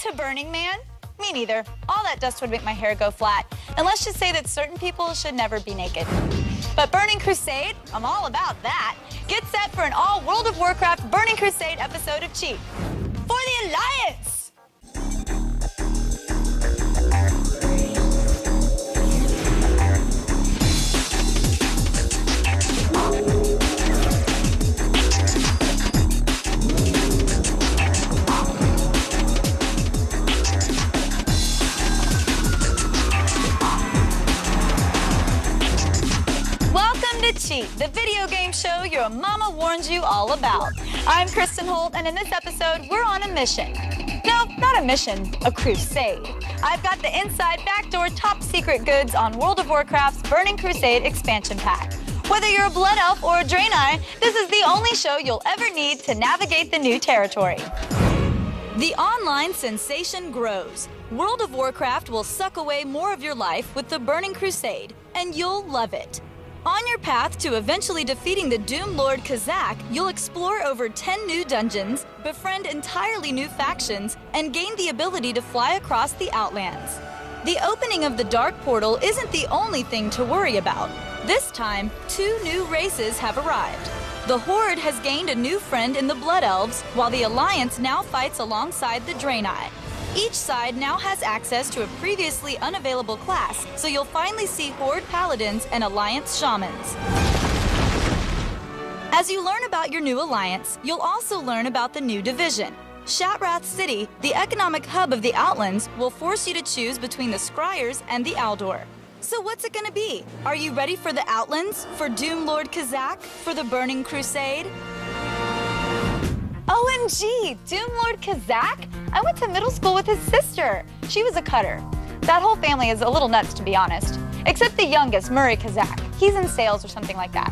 into Burning Man? Me neither. All that dust would make my hair go flat. And let's just say that certain people should never be naked. But Burning Crusade? I'm all about that. Get set for an all World of Warcraft Burning Crusade episode of Cheat. For the Alliance! Cheat, the video game show your mama warned you all about. I'm Kristen Holt, and in this episode, we're on a mission. No, not a mission, a crusade. I've got the inside, backdoor, top secret goods on World of Warcraft's Burning Crusade expansion pack. Whether you're a Blood Elf or a Draenei, this is the only show you'll ever need to navigate the new territory. The online sensation grows. World of Warcraft will suck away more of your life with the Burning Crusade, and you'll love it. On your path to eventually defeating the Doom Lord Kazak, you'll explore over 10 new dungeons, befriend entirely new factions, and gain the ability to fly across the Outlands. The opening of the Dark Portal isn't the only thing to worry about. This time, 2 new races have arrived. The Horde has gained a new friend in the Blood Elves, while the Alliance now fights alongside the Draenei. Each side now has access to a previously unavailable class, so you'll finally see Horde Paladins and Alliance Shamans. As you learn about your new alliance, you'll also learn about the new division. Shatrath City, the economic hub of the Outlands, will force you to choose between the Scryers and the Aldor. So what's it gonna be? Are you ready for the Outlands? For Doom Lord Kazak? For the Burning Crusade? OMG, Doom Lord Kazak? I went to middle school with his sister. She was a cutter. That whole family is a little nuts, to be honest. Except the youngest, Murray Kazak. He's in sales or something like that.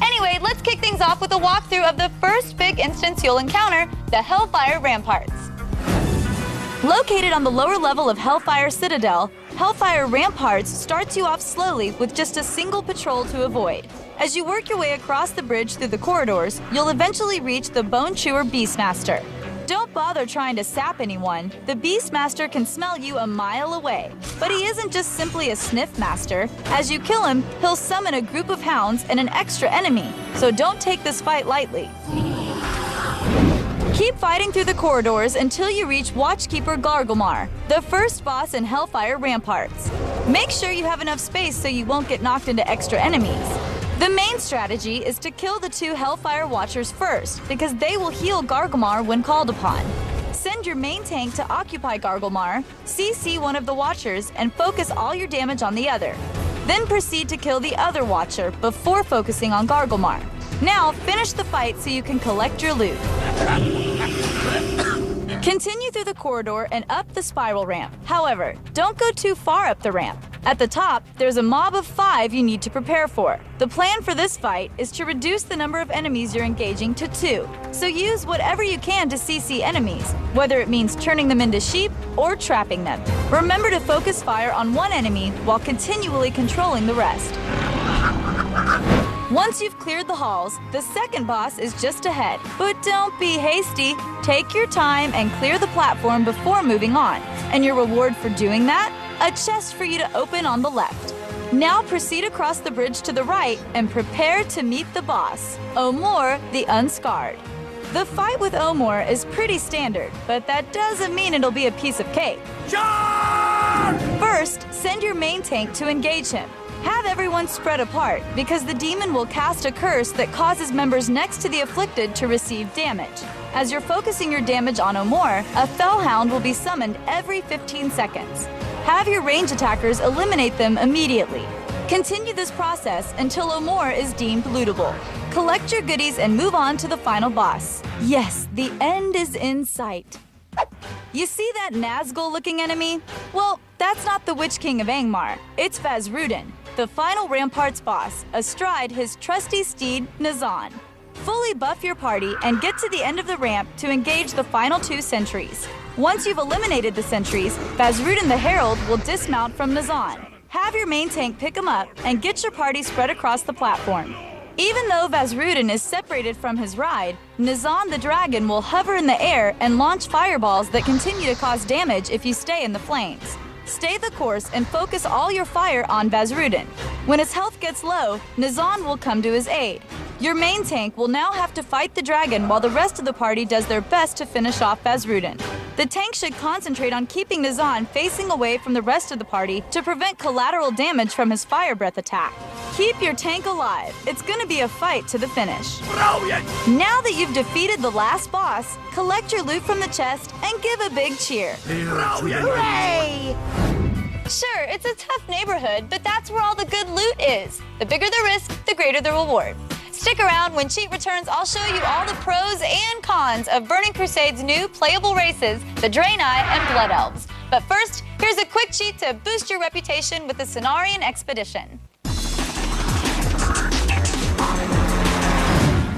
Anyway, let's kick things off with a walkthrough of the first big instance you'll encounter, the Hellfire Ramparts. Located on the lower level of Hellfire Citadel, Hellfire Ramparts starts you off slowly with just a single patrol to avoid. As you work your way across the bridge through the corridors, you'll eventually reach the Bone Chewer Beastmaster. Don't bother trying to sap anyone. The Beastmaster can smell you a mile away. But he isn't just simply a sniff master. As you kill him, he'll summon a group of hounds and an extra enemy. So don't take this fight lightly. Keep fighting through the corridors until you reach Watchkeeper Gargulmar, the first boss in Hellfire Ramparts. Make sure you have enough space so you won't get knocked into extra enemies. The main strategy is to kill the 2 Hellfire Watchers first, because they will heal Gargulmar when called upon. Send your main tank to occupy Gargulmar, CC one of the Watchers, and focus all your damage on the other. Then proceed to kill the other Watcher before focusing on Gargulmar. Now, finish the fight so you can collect your loot. Continue through the corridor and up the spiral ramp. However, don't go too far up the ramp. At the top, there's a mob of 5 you need to prepare for. The plan for this fight is to reduce the number of enemies you're engaging to 2. So use whatever you can to CC enemies, whether it means turning them into sheep or trapping them. Remember to focus fire on one enemy while continually controlling the rest. Once you've cleared the halls, the second boss is just ahead. But don't be hasty. Take your time and clear the platform before moving on. And your reward for doing that? A chest for you to open on the left. Now proceed across the bridge to the right and prepare to meet the boss, Omor the Unscarred. The fight with Omor is pretty standard, but that doesn't mean it'll be a piece of cake. Charge! First, send your main tank to engage him. Have everyone spread apart, because the demon will cast a curse that causes members next to the afflicted to receive damage. As you're focusing your damage on Omor, a Fellhound will be summoned every 15 seconds. Have your range attackers eliminate them immediately. Continue this process until Omor is deemed lootable. Collect your goodies and move on to the final boss. Yes, the end is in sight. You see that Nazgul-looking enemy? Well, that's not the Witch King of Angmar. It's Vazrudin, the final Ramparts boss, astride his trusty steed, Nazan. Fully buff your party and get to the end of the ramp to engage the final 2 sentries. Once you've eliminated the sentries, Vazrudin the Herald will dismount from Nazan. Have your main tank pick him up and get your party spread across the platform. Even though Vazrudin is separated from his ride, Nizan the dragon will hover in the air and launch fireballs that continue to cause damage if you stay in the flames. Stay the course and focus all your fire on Vazrudin. When his health gets low, Nizan will come to his aid. Your main tank will now have to fight the dragon while the rest of the party does their best to finish off Vazrudin. The tank should concentrate on keeping Nizan facing away from the rest of the party to prevent collateral damage from his fire breath attack. Keep your tank alive. It's gonna be a fight to the finish. Brilliant! Now that you've defeated the last boss, collect your loot from the chest and give a big cheer. Brilliant! Hooray! Sure, it's a tough neighborhood, but that's where all the good loot is. The bigger the risk, the greater the reward. Stick around. When Cheat returns, I'll show you all the pros and cons of Burning Crusade's new playable races, the Draenei and Blood Elves. But first, here's a quick cheat to boost your reputation with the Cenarian Expedition.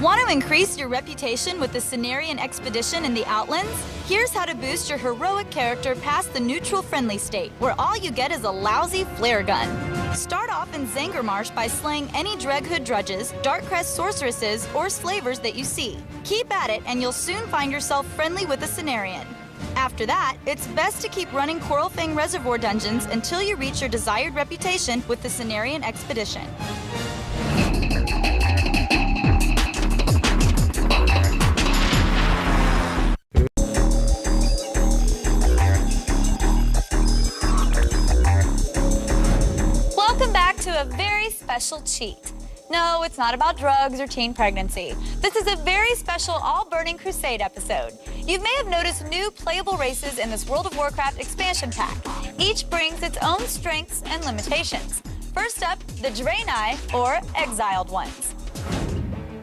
Want to increase your reputation with the Cenarian Expedition in the Outlands? Here's how to boost your heroic character past the neutral-friendly state, where all you get is a lousy flare gun. Start off in Zangarmarsh by slaying any Dreghood drudges, Darkcrest sorceresses, or slavers that you see. Keep at it and you'll soon find yourself friendly with the Cenarian. After that, it's best to keep running Coralfang Reservoir dungeons until you reach your desired reputation with the Cenarian Expedition. Welcome back to a very special cheat. No, it's not about drugs or teen pregnancy. This is a very special All Burning Crusade episode. You may have noticed new playable races in this World of Warcraft expansion pack. Each brings its own strengths and limitations. First up, the Draenei, or Exiled Ones.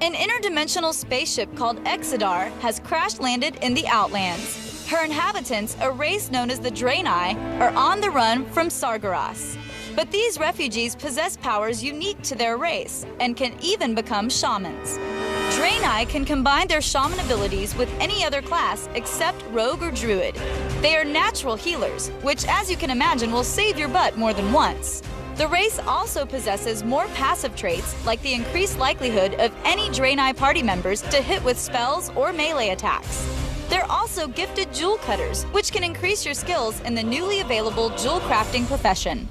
An interdimensional spaceship called Exodar has crash-landed in the Outlands. Her inhabitants, a race known as the Draenei, are on the run from Sargeras. But these refugees possess powers unique to their race and can even become shamans. Draenei can combine their shaman abilities with any other class except rogue or druid. They are natural healers, which, as you can imagine, will save your butt more than once. The race also possesses more passive traits, like the increased likelihood of any Draenei party members to hit with spells or melee attacks. They're also gifted jewel cutters, which can increase your skills in the newly available jewel crafting profession.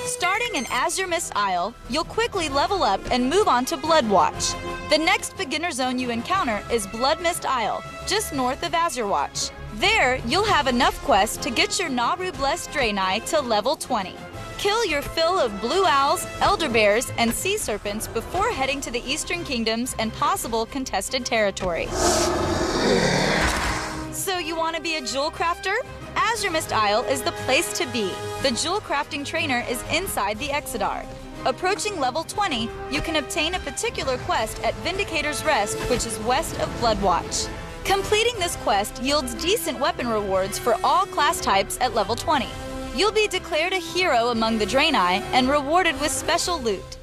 Starting in Azure Mist Isle, you'll quickly level up and move on to Bloodwatch. The next beginner zone you encounter is Blood Mist Isle, just north of Azure Watch. There, you'll have enough quests to get your Naru Blessed Draenei to level 20. Kill your fill of blue owls, elder bears, and sea serpents before heading to the Eastern Kingdoms and possible contested territory. So you want to be a jewel crafter? Azure Mist Isle is the place to be. The jewel crafting trainer is inside the Exodar. Approaching level 20, you can obtain a particular quest at Vindicator's Rest, which is west of Bloodwatch. Completing this quest yields decent weapon rewards for all class types at level 20. You'll be declared a hero among the Draenei and rewarded with special loot.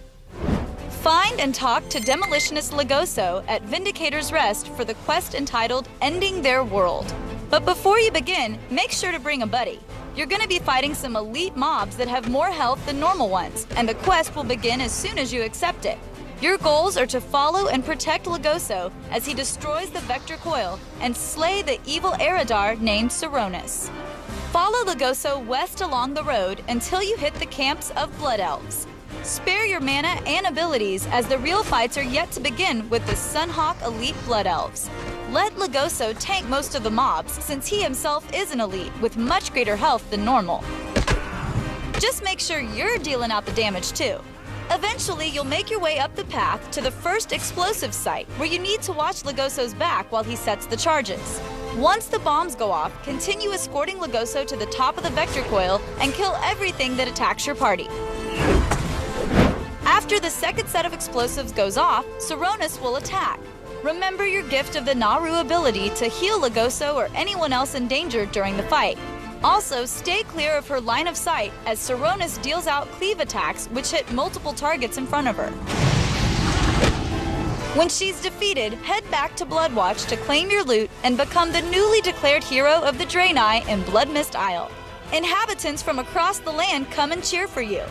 Find and talk to Demolitionist Legoso at Vindicator's Rest for the quest entitled Ending Their World. But before you begin, make sure to bring a buddy. You're going to be fighting some elite mobs that have more health than normal ones, and the quest will begin as soon as you accept it. Your goals are to follow and protect Legoso as he destroys the Vector Coil and slay the evil Eridar named Saronis. Follow Legoso west along the road until you hit the camps of Blood Elves. Spare your mana and abilities as the real fights are yet to begin with the Sunhawk Elite Blood Elves. Let Legoso tank most of the mobs since he himself is an elite with much greater health than normal. Just make sure you're dealing out the damage too. Eventually, you'll make your way up the path to the first explosive site where you need to watch Legoso's back while he sets the charges. Once the bombs go off, continue escorting Legoso to the top of the Vector Coil and kill everything that attacks your party. After the second set of explosives goes off, Saronis will attack. Remember your gift of the Naru ability to heal Legoso or anyone else in danger during the fight. Also, stay clear of her line of sight as Saronis deals out cleave attacks which hit multiple targets in front of her. When she's defeated, head back to Bloodwatch to claim your loot and become the newly declared hero of the Draenei in Blood Mist Isle. Inhabitants from across the land come and cheer for you.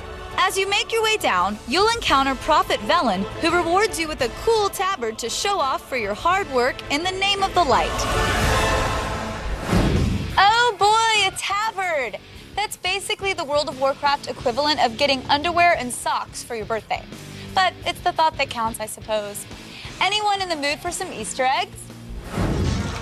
As you make your way down, you'll encounter Prophet Velen, who rewards you with a cool tabard to show off for your hard work in the name of the light. Oh boy, a tabard! That's basically the World of Warcraft equivalent of getting underwear and socks for your birthday. But it's the thought that counts, I suppose. Anyone in the mood for some Easter eggs?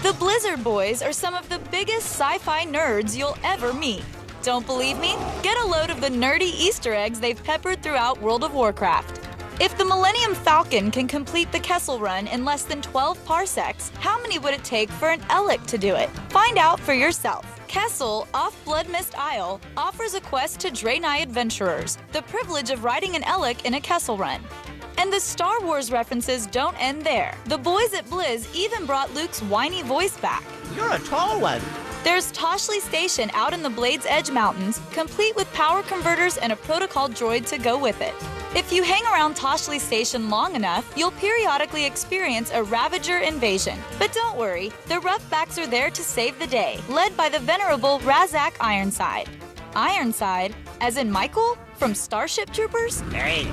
The Blizzard Boys are some of the biggest sci-fi nerds you'll ever meet. Don't believe me? Get a load of the nerdy Easter eggs they've peppered throughout World of Warcraft. If the Millennium Falcon can complete the Kessel Run in less than 12 parsecs, how many would it take for an Elec to do it? Find out for yourself. Kessel, off Bloodmist Isle, offers a quest to Draenei adventurers, the privilege of riding an Elec in a Kessel Run. And the Star Wars references don't end there. The boys at Blizz even brought Luke's whiny voice back. You're a tall one. There's Toshley Station out in the Blade's Edge Mountains, complete with power converters and a protocol droid to go with it. If you hang around Toshley Station long enough, you'll periodically experience a Ravager invasion. But don't worry, the Roughbacks are there to save the day, led by the venerable Razak Ironside. Ironside, as in Michael from Starship Troopers? Hey.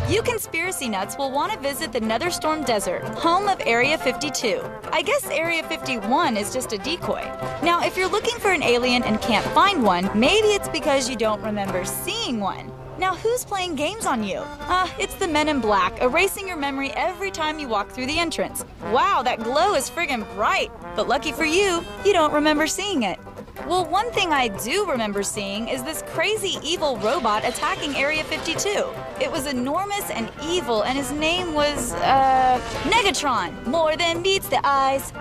You conspiracy nuts will want to visit the Netherstorm Desert, home of Area 52. I guess Area 51 is just a decoy. Now, if you're looking for an alien and can't find one, maybe it's because you don't remember seeing one. Now, who's playing games on you? It's the Men in Black, erasing your memory every time you walk through the entrance. Wow, that glow is friggin' bright. But lucky for you, you don't remember seeing it. Well, one thing I do remember seeing is this crazy evil robot attacking Area 52. It was enormous and evil, and his name was, Negatron, more than meets the eyes.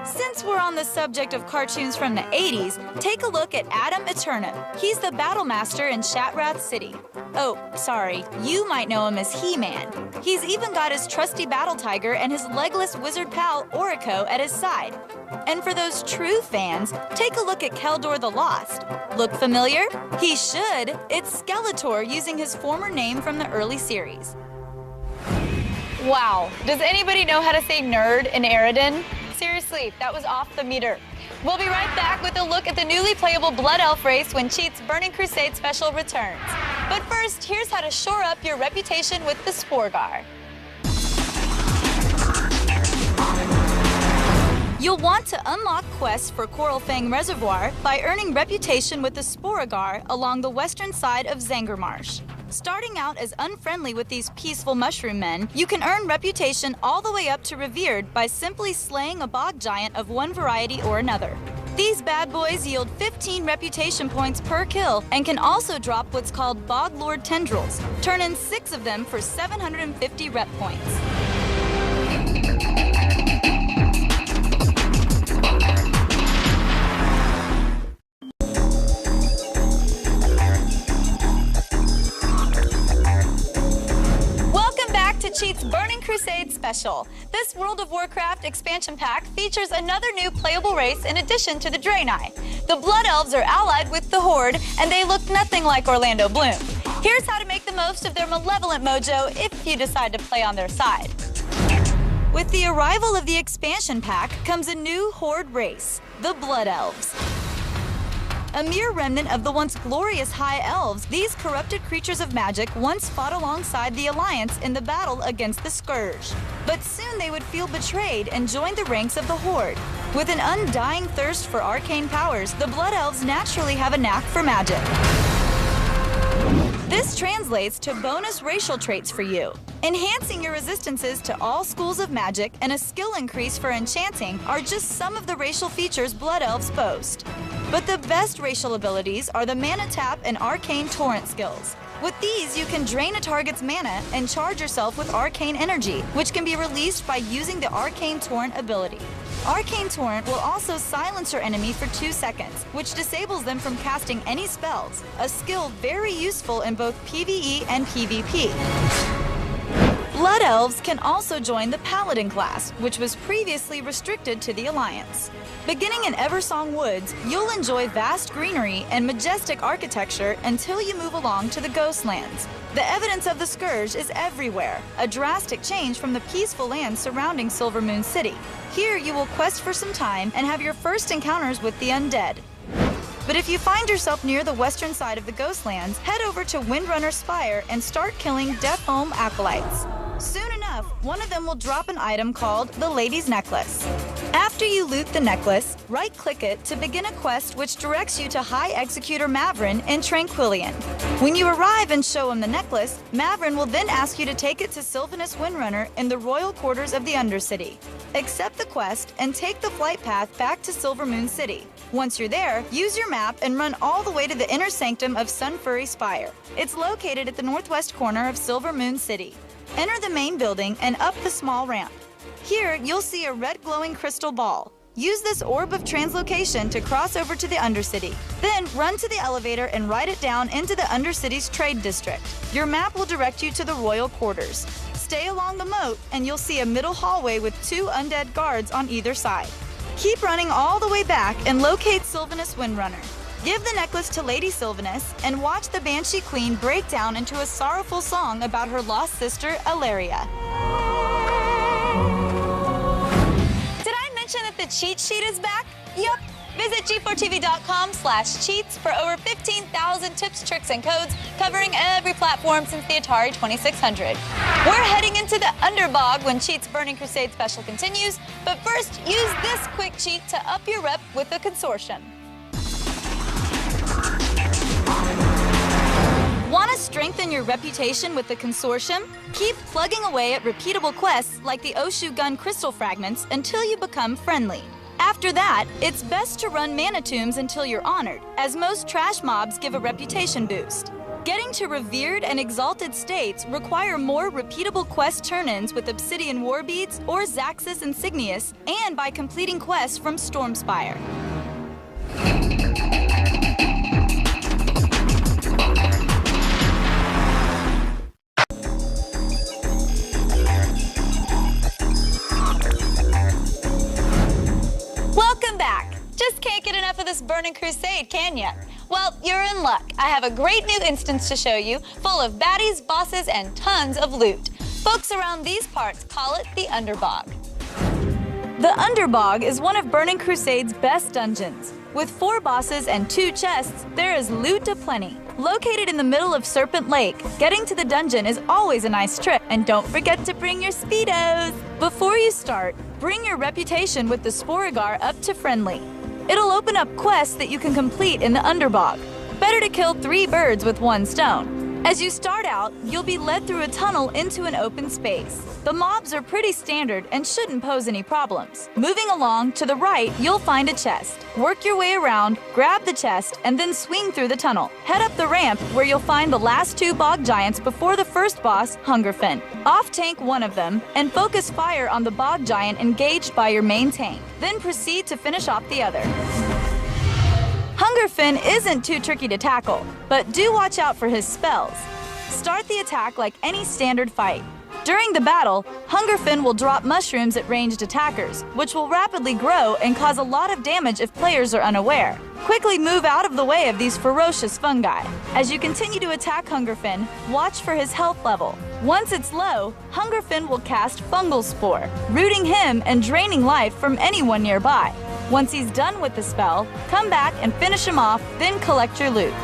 Since we're on the subject of cartoons from the 80s, take a look at Adam Eternum. He's the battle master in Shatrath City. Oh, sorry, you might know him as He-Man. He's even got his trusty battle tiger and his legless wizard pal Orico at his side. And for those true fans, take a look at Keldor the Lost. Look familiar? He should. It's Skeletor using his former name from the early series. Wow, does anybody know how to say nerd in Aridin? Seriously, that was off the meter. We'll be right back with a look at the newly playable Blood Elf race when Cheat's Burning Crusade special returns. But first, here's how to shore up your reputation with the Sporgar. You'll want to unlock quests for Coralfang Reservoir by earning reputation with the Sporagar along the western side of Zangarmarsh. Starting out as unfriendly with these peaceful mushroom men, you can earn reputation all the way up to revered by simply slaying a bog giant of one variety or another. These bad boys yield 15 reputation points per kill and can also drop what's called Bog Lord Tendrils. Turn in 6 of them for 750 rep points. Cheat's Burning Crusade special. This World of Warcraft expansion pack features another new playable race in addition to the Draenei. The Blood Elves are allied with the Horde, and they look nothing like Orlando Bloom. Here's how to make the most of their malevolent mojo if you decide to play on their side. With the arrival of the expansion pack comes a new Horde race, the Blood Elves. A mere remnant of the once glorious High Elves, these corrupted creatures of magic once fought alongside the Alliance in the battle against the Scourge. But soon they would feel betrayed and join the ranks of the Horde. With an undying thirst for arcane powers, the Blood Elves naturally have a knack for magic. This translates to bonus racial traits for you. Enhancing your resistances to all schools of magic and a skill increase for enchanting are just some of the racial features Blood Elves boast. But the best racial abilities are the Mana Tap and Arcane Torrent skills. With these, you can drain a target's mana and charge yourself with arcane energy, which can be released by using the Arcane Torrent ability. Arcane Torrent will also silence your enemy for 2 seconds, which disables them from casting any spells, a skill very useful in both PvE and PvP. Blood Elves can also join the Paladin class, which was previously restricted to the Alliance. Beginning in Eversong Woods, you'll enjoy vast greenery and majestic architecture until you move along to the Ghostlands. The evidence of the Scourge is everywhere, a drastic change from the peaceful lands surrounding Silvermoon City. Here you will quest for some time and have your first encounters with the undead. But if you find yourself near the western side of the Ghostlands, head over to Windrunner Spire and start killing Death Home acolytes. Soon enough, one of them will drop an item called the Lady's Necklace. After you loot the necklace, right-click it to begin a quest which directs you to High Executor Mavrin in Tranquillion. When you arrive and show him the necklace, Mavrin will then ask you to take it to Sylvanus Windrunner in the royal quarters of the Undercity. Accept the quest and take the flight path back to Silvermoon City. Once you're there, use your map and run all the way to the inner sanctum of Sunfury Spire. It's located at the northwest corner of Silvermoon City. Enter the main building and up the small ramp. Here, you'll see a red glowing crystal ball. Use this orb of translocation to cross over to the Undercity. Then run to the elevator and ride it down into the Undercity's trade district. Your map will direct you to the royal quarters. Stay along the moat and you'll see a middle hallway with 2 undead guards on either side. Keep running all the way back and locate Sylvanus Windrunner. Give the necklace to Lady Sylvanus and watch the Banshee Queen break down into a sorrowful song about her lost sister, Ilaria. Did I mention that the cheat sheet is back? Yup. Visit g4tv.com/cheats for over 15,000 tips, tricks, and codes covering every platform since the Atari 2600. We're heading into the Underbog when Cheats Burning Crusade special continues, but first, use this quick cheat to up your rep with the Consortium. Want to strengthen your reputation with the Consortium? Keep plugging away at repeatable quests like the Oshu Gun Crystal Fragments until you become friendly. After that, it's best to run mana tombs until you're honored, as most trash mobs give a reputation boost. Getting to revered and exalted states require more repeatable quest turn-ins with Obsidian Warbeads or Zaxxas Insignius, and by completing quests from Stormspire. Welcome back! Just can't get enough of this Burning Crusade, can ya? Well, you're in luck. I have a great new instance to show you, full of baddies, bosses, and tons of loot. Folks around these parts call it the Underbog. The Underbog is one of Burning Crusade's best dungeons. With 4 bosses and 2 chests, there is loot aplenty. Located in the middle of Serpent Lake, getting to the dungeon is always a nice trip, and don't forget to bring your Speedos. Before you start, bring your reputation with the Sporigar up to friendly. It'll open up quests that you can complete in the Underbog. Better to kill 3 birds with 1 stone. As you start out, you'll be led through a tunnel into an open space. The mobs are pretty standard and shouldn't pose any problems. Moving along, to the right, you'll find a chest. Work your way around, grab the chest, and then swing through the tunnel. Head up the ramp where you'll find the last 2 bog giants before the first boss, Hungerfin. Off-tank one of them, and focus fire on the bog giant engaged by your main tank. Then proceed to finish off the other. Hungerfin isn't too tricky to tackle, but do watch out for his spells. Start the attack like any standard fight. During the battle, Hungerfin will drop mushrooms at ranged attackers, which will rapidly grow and cause a lot of damage if players are unaware. Quickly move out of the way of these ferocious fungi. As you continue to attack Hungerfin, watch for his health level. Once it's low, Hungerfin will cast Fungal Spore, rooting him and draining life from anyone nearby. Once he's done with the spell, come back and finish him off, then collect your loot.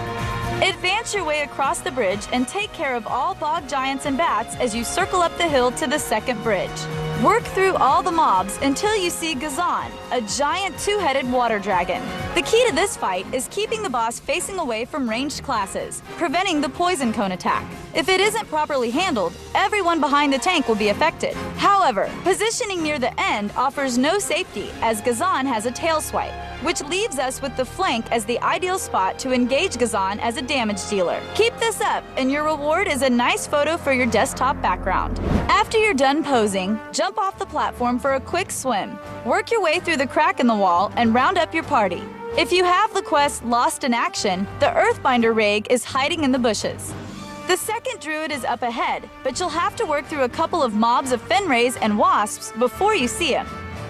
Advance your way across the bridge and take care of all bog giants and bats as you circle up the hill to the second bridge. Work through all the mobs until you see Gazan, a giant 2-headed water dragon. The key to this fight is keeping the boss facing away from ranged classes, preventing the poison cone attack. If it isn't properly handled, everyone behind the tank will be affected. However, positioning near the end offers no safety as Gazan has a tail swipe, which leaves us with the flank as the ideal spot to engage Gazan as a damage dealer. Keep this up, and your reward is a nice photo for your desktop background. After you're done posing, jump off the platform for a quick swim. Work your way through the crack in the wall and round up your party. If you have the quest Lost in Action, the Earthbinder Rag is hiding in the bushes. The second druid is up ahead, but you'll have to work through a couple of mobs of Fenrays and wasps before you see him.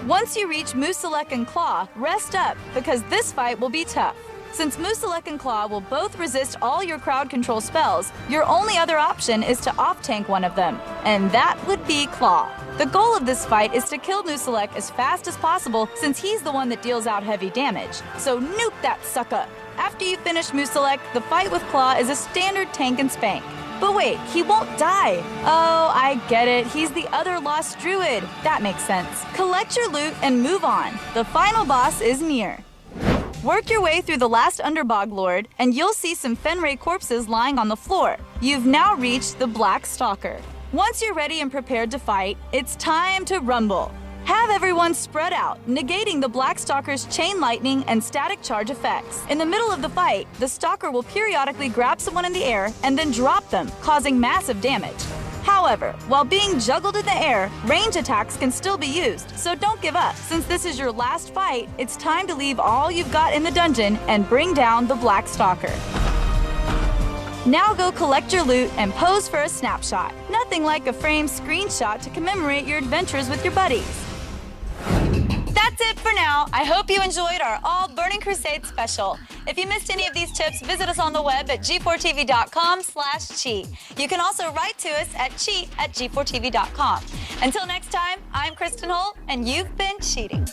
Once you reach Musalek and Claw, rest up, because this fight will be tough. Since Musalek and Claw will both resist all your crowd control spells, your only other option is to off-tank one of them, and that would be Claw. The goal of this fight is to kill Musalek as fast as possible since he's the one that deals out heavy damage. So nuke that sucker! After you finish Musalek, the fight with Claw is a standard tank and spank. But wait, he won't die. Oh, I get it. He's the other lost druid. That makes sense. Collect your loot and move on. The final boss is near. Work your way through the last Underbog Lord, and you'll see some Fenray corpses lying on the floor. You've now reached the Black Stalker. Once you're ready and prepared to fight, it's time to rumble. Have everyone spread out, negating the Black Stalker's chain lightning and static charge effects. In the middle of the fight, the Stalker will periodically grab someone in the air and then drop them, causing massive damage. However, while being juggled in the air, range attacks can still be used, so don't give up. Since this is your last fight, it's time to leave all you've got in the dungeon and bring down the Black Stalker. Now go collect your loot and pose for a snapshot. Nothing like a framed screenshot to commemorate your adventures with your buddies. That's it for now. I hope you enjoyed our All Burning Crusade special. If you missed any of these tips, visit us on the web at g4tv.com/cheat. You can also write to us at cheat@g4tv.com. Until next time, I'm Kristen Holt, and you've been cheating.